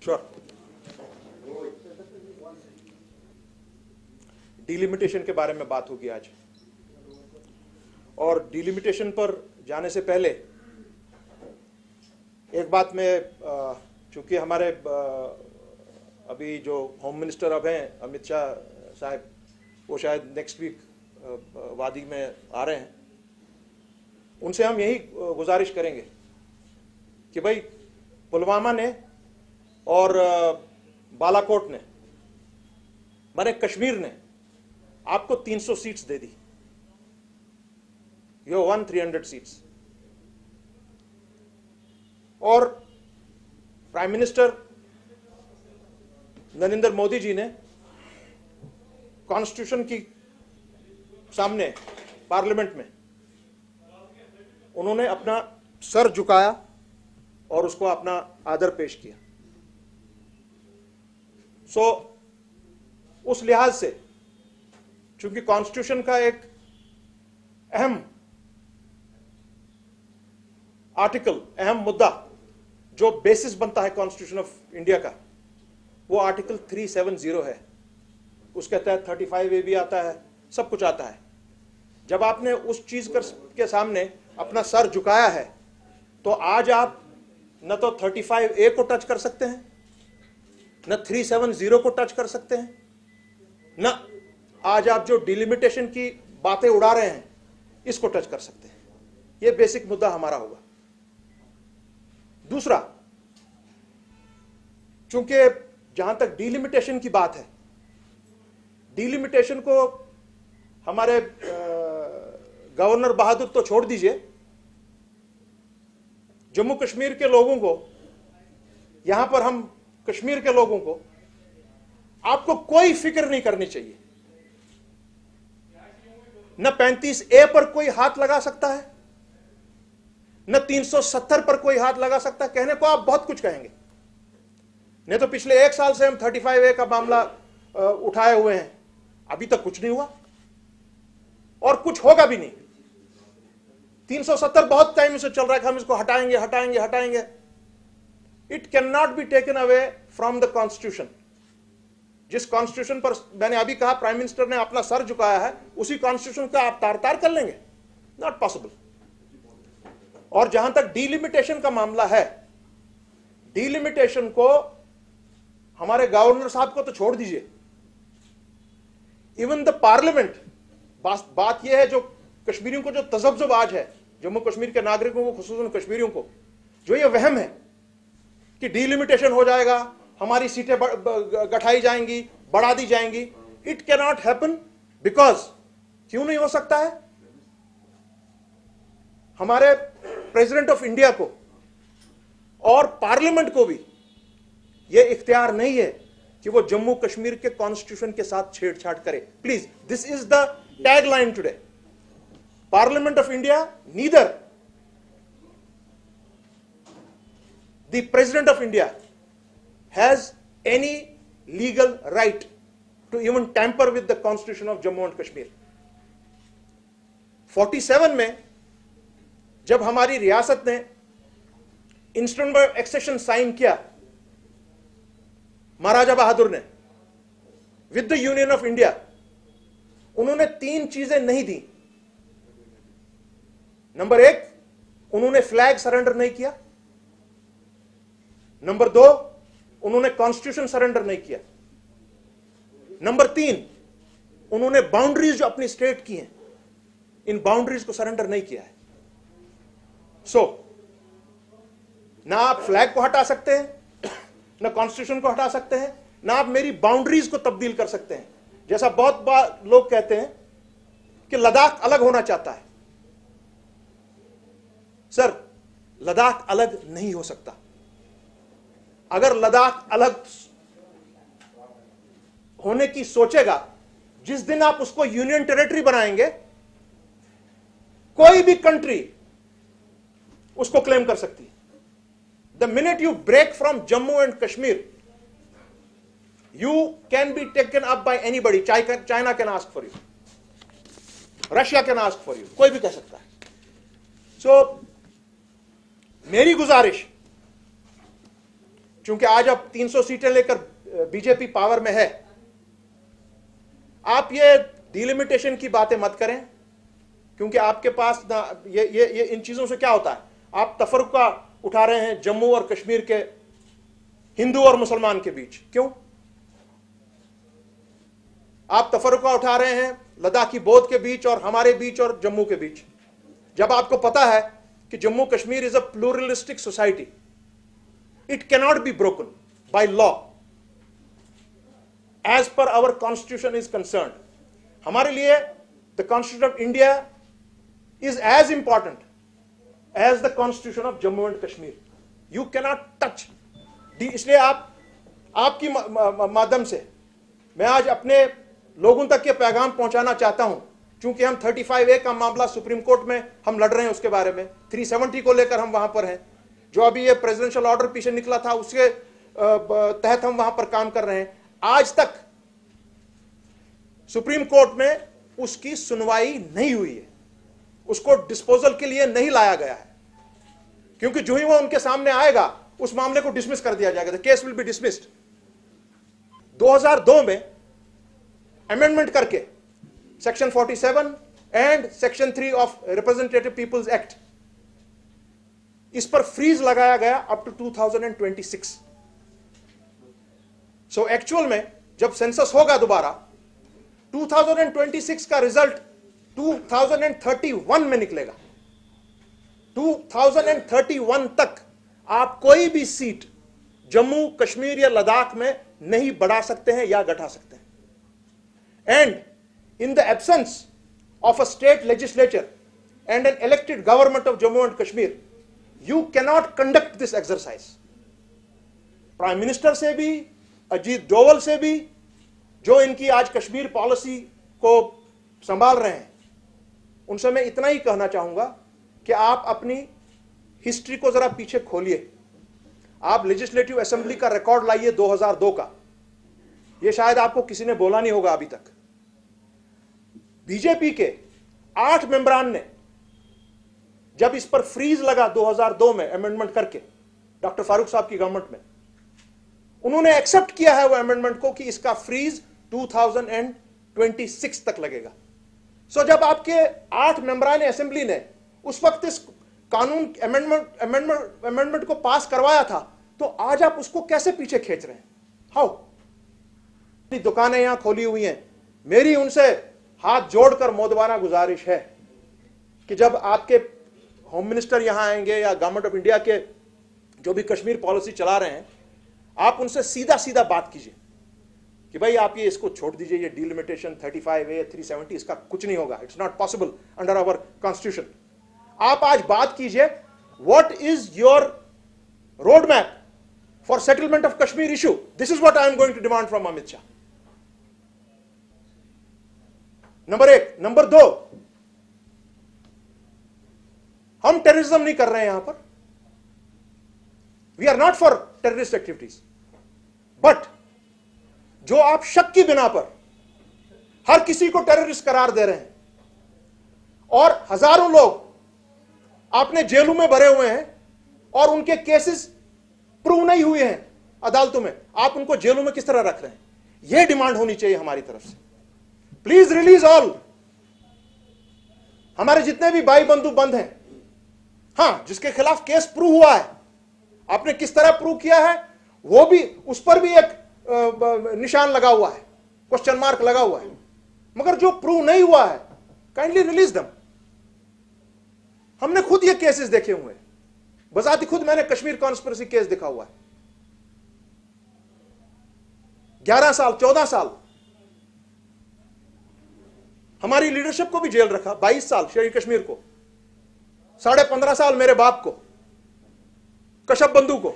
Sure. Delimitation के बारे में बात होगी आज, और डिलिमिटेशन पर जाने से पहले एक बात में, चूंकि हमारे अभी जो होम मिनिस्टर अब हैं अमित शाह साहब, वो शायद नेक्स्ट वीक वादी में आ रहे हैं, उनसे हम यही गुजारिश करेंगे कि भाई पुलवामा ने और बालाकोट ने, माने कश्मीर ने आपको 300 seats they the, you one 300 seats, और प्राइम मिनिस्टर नरेंद्र मोदी जी ने कॉन्स्टिट्यूशन की सामने पार्लियामेंट में उन्होंने अपना सर झुकाया और उसको अपना आदर पेश किया। उस लिहाज से चूंकि कॉन्स्टिट्यूशन का एक अहम आर्टिकल, अहम मुद्दा जो बेसिस बनता है कॉन्स्टिट्यूशन ऑफ इंडिया का, वो आर्टिकल 370 है। उसके तहत 35A भी आता है, सब कुछ आता है। जब आपने उस चीज के सामने अपना सर झुकाया है, तो आज आप न तो 35A को टच कर सकते हैं, न 370 को टच कर सकते हैं, न आज आप जो डिलिमिटेशन की बातें उड़ा रहे हैं इसको टच कर सकते हैं। यह बेसिक मुद्दा हमारा होगा। दूसरा, चूंकि जहां तक डिलिमिटेशन की बात है, डिलिमिटेशन को हमारे गवर्नर बहादुर तो छोड़ दीजिए, जम्मू कश्मीर के लोगों को, यहां पर हम कश्मीर के लोगों को, आपको कोई फिक्र नहीं करनी चाहिए। न 35A पर कोई हाथ लगा सकता है, न 370 पर कोई हाथ लगा सकता है। कहने को आप बहुत कुछ कहेंगे, नहीं तो पिछले 1 साल से हम 35A का मामला उठाए हुए हैं, अभी तक कुछ नहीं हुआ और कुछ होगा भी नहीं। 370 बहुत टाइम से चल रहा है कि हम इसको हटाएंगे हटाएंगे हटाएंगे। It can not be taken away from the constitution. जिस कॉन्स्टिट्यूशन पर मैंने अभी कहा प्राइम मिनिस्टर ने अपना सर झुकाया है, उसी कॉन्स्टिट्यूशन का आप तार तार कर लेंगे? Not possible. और जहां तक डिलिमिटेशन का मामला है, डिलिमिटेशन को हमारे गवर्नर साहब को तो छोड़ दीजिए, इवन द पार्लियामेंट, बात यह है जो कश्मीरियों को जो तजब्जुब आज है, जम्मू कश्मीर के नागरिकों को, खुसूसन कश्मीरियों को जो ये वहम है कि डिलिमिटेशन हो जाएगा, हमारी सीटें गठाई जाएंगी, बढ़ा दी जाएंगी, it can not happen. Because क्यों नहीं हो सकता है? हमारे प्रेसिडेंट ऑफ इंडिया को और पार्लियामेंट को भी यह इख्तियार नहीं है कि वो जम्मू कश्मीर के कॉन्स्टिट्यूशन के साथ छेड़छाड़ करे। Please, this is the tagline today. Parliament of India, neither the President of India has any legal right to even tamper with the Constitution of Jammu and Kashmir. 47 में जब हमारी रियासत ने इंस्ट्रूमेंट ऑफ एक्सेशन साइन किया महाराजा बहादुर ने with the union of India, उन्होंने 3 चीजें नहीं दी। नंबर 1, उन्होंने फ्लैग सरेंडर नहीं किया। नंबर 2, उन्होंने कॉन्स्टिट्यूशन सरेंडर नहीं किया। नंबर 3, उन्होंने बाउंड्रीज जो अपनी स्टेट की हैं, इन बाउंड्रीज को सरेंडर नहीं किया है। ना आप फ्लैग को हटा सकते हैं, ना कॉन्स्टिट्यूशन को हटा सकते हैं, ना आप मेरी बाउंड्रीज को तब्दील कर सकते हैं। जैसा बहुत बार लोग कहते हैं कि लद्दाख अलग होना चाहता है। सर, लद्दाख अलग नहीं हो सकता। अगर लद्दाख अलग होने की सोचेगा, जिस दिन आप उसको यूनियन टेरिटरी बनाएंगे, कोई भी कंट्री उसको क्लेम कर सकती है। The minute you break from Jammu and Kashmir, you can be taken up by anybody, China can ask for you. Russia can ask for you, कोई भी कह सकता है। सो मेरी गुजारिश, चूंकि आज अब 300 सीटें लेकर बीजेपी पावर में है, आप ये डिलिमिटेशन की बातें मत करें, क्योंकि आपके पास ना ये इन चीजों से क्या होता है, आप तफरका उठा रहे हैं जम्मू और कश्मीर के हिंदू और मुसलमान के बीच। क्यों आप तफरका उठा रहे हैं लद्दाखी बौद्ध के बीच और हमारे बीच और जम्मू के बीच, जब आपको पता है कि Jammu Kashmir is a pluralistic society, it cannot be broken by law as per our constitution is concerned. हमारे लिए the constitution of India is as important as the constitution of Jammu and Kashmir. You cannot touch. इसलिए आपकी माध्यम से मैं आज अपने लोगों तक ये पैगाम पहुंचाना चाहता हूं, क्योंकि हम 35A का मामला सुप्रीम कोर्ट में हम लड़ रहे हैं, उसके बारे में 370 को लेकर हम वहां पर हैं, जो अभी ये प्रेसिडेंशियल ऑर्डर पीछे निकला था उसके तहत हम वहां पर काम कर रहे हैं। आज तक सुप्रीम कोर्ट में उसकी सुनवाई नहीं हुई है, उसको डिस्पोजल के लिए नहीं लाया गया है, क्योंकि जो ही वो उनके सामने आएगा उस मामले को डिसमिस कर दिया जाएगा। The case will be dismissed. 2002 में अमेंडमेंट करके section 47 and section 3 of representative people's act, इस पर फ्रीज लगाया गया अप टू 2026। सो एक्चुअल में जब सेंसस होगा दोबारा, 2026 का रिजल्ट 2031 में निकलेगा। 2031 तक आप कोई भी सीट जम्मू कश्मीर या लद्दाख में नहीं बढ़ा सकते हैं या घटा सकते हैं। And in the absence of a state legislature and an elected government of Jammu and Kashmir, you cannot conduct this exercise. Prime minister से भी, अजीत डोवल से भी, जो इनकी आज कश्मीर पॉलिसी को संभाल रहे हैं, उनसे मैं इतना ही कहना चाहूंगा कि आप अपनी हिस्ट्री को जरा पीछे खोलिए। आप लेजिस्लेटिव असेंबली का रिकॉर्ड लाइए 2002 का, यह शायद आपको किसी ने बोला नहीं होगा अभी तक। बीजेपी के 8 मेंबरान ने जब इस पर फ्रीज लगा 2002 में अमेंडमेंट करके, डॉक्टर फारूक साहब की गवर्नमेंट में, उन्होंने एक्सेप्ट किया है वो अमेंडमेंट को कि इसका फ्रीज 2026 तक लगेगा। सो जब आपके 8 मेंबरान असेंबली ने उस वक्त इस कानून अमेंडमेंट को पास करवाया था, तो आज आप उसको कैसे पीछे खींच रहे हैं? हाउ? दुकानें यहां खोली हुई हैं। मेरी उनसे हाथ जोड़कर मोदवाना गुजारिश है कि जब आपके होम मिनिस्टर यहां आएंगे या गवर्नमेंट ऑफ इंडिया के जो भी कश्मीर पॉलिसी चला रहे हैं, आप उनसे सीधा सीधा बात कीजिए कि भाई आप ये इसको छोड़ दीजिए, ये डिलिमिटेशन 35A 370 इसका कुछ नहीं होगा, it's not possible under our constitution. आप आज बात कीजिए, what is your road map for settlement of Kashmir issue? This is what I am going to demand from Amit Shah. Number 1। Number 2, हम टेररिज्म नहीं कर रहे हैं यहां पर। We are not for terrorist activities, but जो आप शक की बिना पर हर किसी को टेररिस्ट करार दे रहे हैं और हजारों लोग आपने जेलों में भरे हुए हैं और उनके केसेस प्रूव नहीं हुए हैं अदालतों में, आप उनको जेलों में किस तरह रख रहे हैं? यह डिमांड होनी चाहिए हमारी तरफ से। Please release all. हमारे जितने भी भाई बंधु बंद हैं, हां, जिसके खिलाफ केस प्रूव हुआ है, आपने किस तरह प्रूव किया है वो भी, उस पर भी एक निशान लगा हुआ है, क्वेश्चन मार्क लगा हुआ है। मगर जो प्रूव नहीं हुआ है, काइंडली रिलीज देम। हमने खुद ये केसेस देखे हुए हैं, बजाती खुद मैंने कश्मीर कॉन्स्पिरेसी केस देखा हुआ है। 11 साल 14 साल हमारी लीडरशिप को भी जेल रखा, 22 साल शेर कश्मीर को, 15.5 साल मेरे बाप को, कशप बंधु को,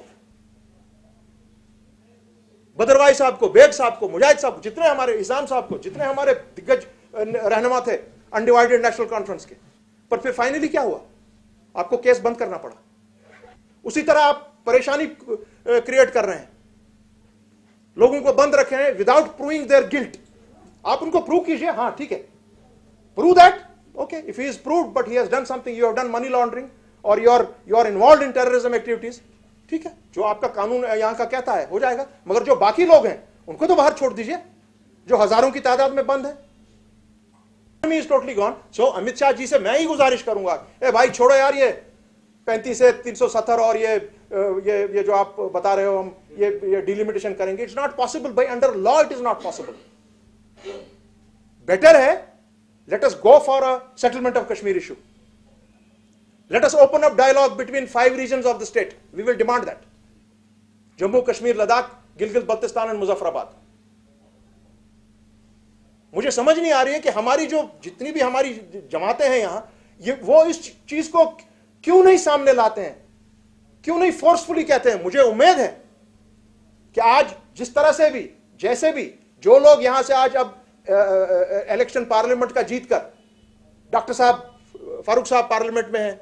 बदरवाई साहब को, बेग साहब को, मुजाहिद साहब को, जितने हमारे इसाम साहब को, जितने हमारे दिग्गज रहनुमा थे अनडिवाइडेड नेशनल कॉन्फ्रेंस के। पर फिर फाइनली क्या हुआ? आपको केस बंद करना पड़ा। उसी तरह आप परेशानी क्रिएट कर रहे हैं, लोगों को बंद रखे हैं विदाउट प्रूविंग देयर गिल्ट। आप उनको प्रूव कीजिए, हां ठीक है, prove that, Okay, if he is proved, but he has done something, you have done money laundering, or you are involved in terrorism activities, ठीक है, जो आपका कानून यहाँ का कहता है हो जाएगा। मगर जो बाकी लोग हैं उनको तो बाहर छोड़ दीजिए, जो हजारों की तादाद में बंद है। Is totally gone. So Amit Shah ji से मैं ही गुजारिश करूंगा, ए भाई छोड़ो यार ये 35 से 370 और ये जो आप बता रहे हो हम ये डिलिमिटेशन करेंगे, इट्स नॉट पॉसिबल भाई, under law it is not possible. Better है let us go for a settlement of Kashmir issue. Let us open up dialogue between 5 regions of the state. We will demand that. Jammu, Kashmir, Ladakh, Gilgit, Baltistan and Muzaffarabad. मुझे समझ नहीं आ रही है कि हमारी जो जितनी भी हमारी जमातें हैं यहां, ये वो इस चीज को क्यों नहीं सामने लाते हैं, क्यों नहीं फोर्सफुली कहते हैं। मुझे उम्मीद है कि आज जिस तरह से भी जैसे भी जो लोग यहां से आज अब इलेक्शन पार्लियामेंट का जीतकर, डॉक्टर साहब फारूक साहब पार्लियामेंट में हैं,